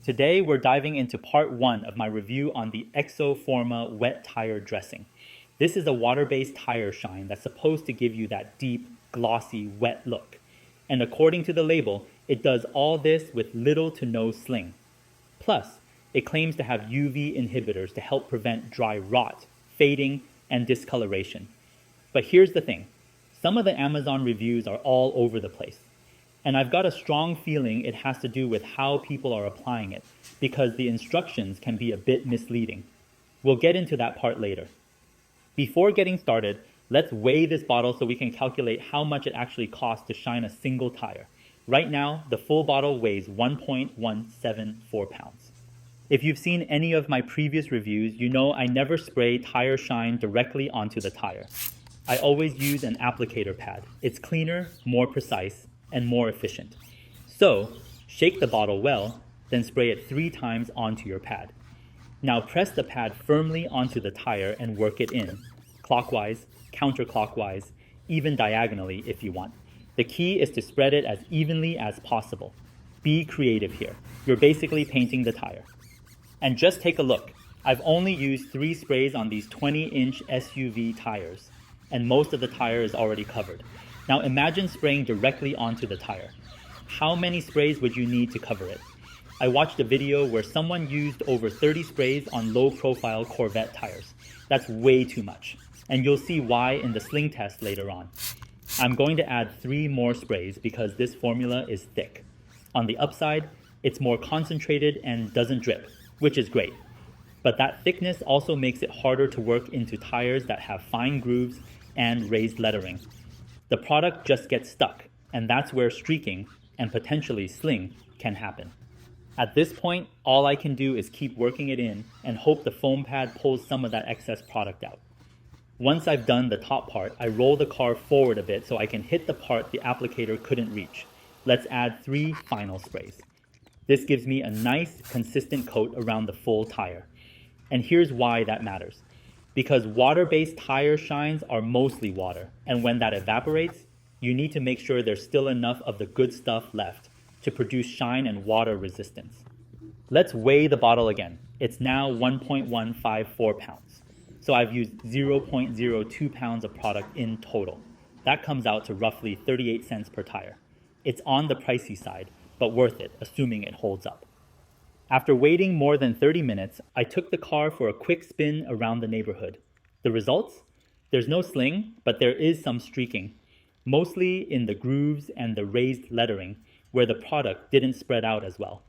Today we're diving into part 1 of my review on the Exoforma Wet Tire Dressing. This is a water-based tire shine that's supposed to give you that deep, glossy, wet look. And according to the label, it does all this with little to no sling. Plus, it claims to have UV inhibitors to help prevent dry rot, fading, and discoloration. But here's the thing, some of the Amazon reviews are all over the place. And I've got a strong feeling it has to do with how people are applying it, because the instructions can be a bit misleading. We'll get into that part later. Before getting started, let's weigh this bottle so we can calculate how much it actually costs to shine a single tire. Right now, the full bottle weighs 1.174 pounds. If you've seen any of my previous reviews, you know I never spray tire shine directly onto the tire. I always use an applicator pad. It's cleaner, more precise, and more efficient. So, shake the bottle well, then spray it 3 times onto your pad. Now press the pad firmly onto the tire and work it in, clockwise, counterclockwise, even diagonally if you want. The key is to spread it as evenly as possible. Be creative here. You're basically painting the tire. And just take a look. I've only used 3 sprays on these 20-inch SUV tires, and most of the tire is already covered. Now imagine spraying directly onto the tire. How many sprays would you need to cover it? I watched a video where someone used over 30 sprays on low-profile Corvette tires. That's way too much, and you'll see why in the sling test later on. I'm going to add 3 more sprays because this formula is thick. On the upside, it's more concentrated and doesn't drip, which is great. But that thickness also makes it harder to work into tires that have fine grooves and raised lettering. The product just gets stuck, and that's where streaking, and potentially sling, can happen. At this point, all I can do is keep working it in and hope the foam pad pulls some of that excess product out. Once I've done the top part, I roll the car forward a bit so I can hit the part the applicator couldn't reach. Let's add 3 final sprays. This gives me a nice, consistent coat around the full tire. And here's why that matters. Because water-based tire shines are mostly water, and when that evaporates, you need to make sure there's still enough of the good stuff left to produce shine and water resistance. Let's weigh the bottle again. It's now 1.154 pounds. So I've used 0.02 pounds of product in total. That comes out to roughly 38 cents per tire. It's on the pricey side, but worth it, assuming it holds up. After waiting more than 30 minutes, I took the car for a quick spin around the neighborhood. The results? There's no sling, but there is some streaking, mostly in the grooves and the raised lettering, where the product didn't spread out as well.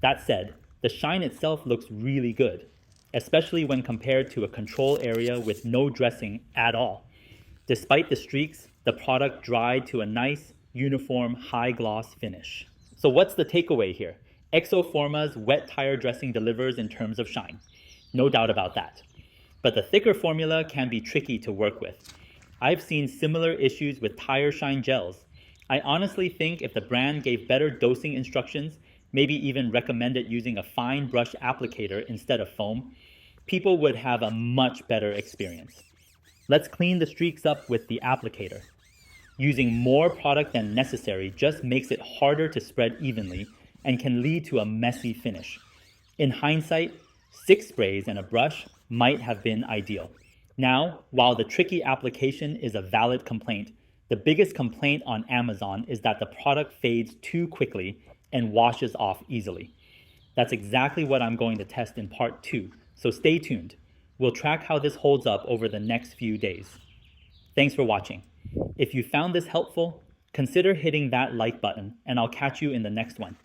That said, the shine itself looks really good, especially when compared to a control area with no dressing at all. Despite the streaks, the product dried to a nice, uniform, high-gloss finish. So what's the takeaway here? Exoforma's wet tire dressing delivers in terms of shine. No doubt about that. But the thicker formula can be tricky to work with. I've seen similar issues with tire shine gels. I honestly think if the brand gave better dosing instructions, maybe even recommended using a fine brush applicator instead of foam, people would have a much better experience. Let's clean the streaks up with the applicator. Using more product than necessary just makes it harder to spread evenly and can lead to a messy finish. In hindsight, 6 sprays and a brush might have been ideal. Now, while the tricky application is a valid complaint, the biggest complaint on Amazon is that the product fades too quickly and washes off easily. That's exactly what I'm going to test in part 2, so stay tuned. We'll track how this holds up over the next few days. Thanks for watching. If you found this helpful, consider hitting that like button, and I'll catch you in the next one.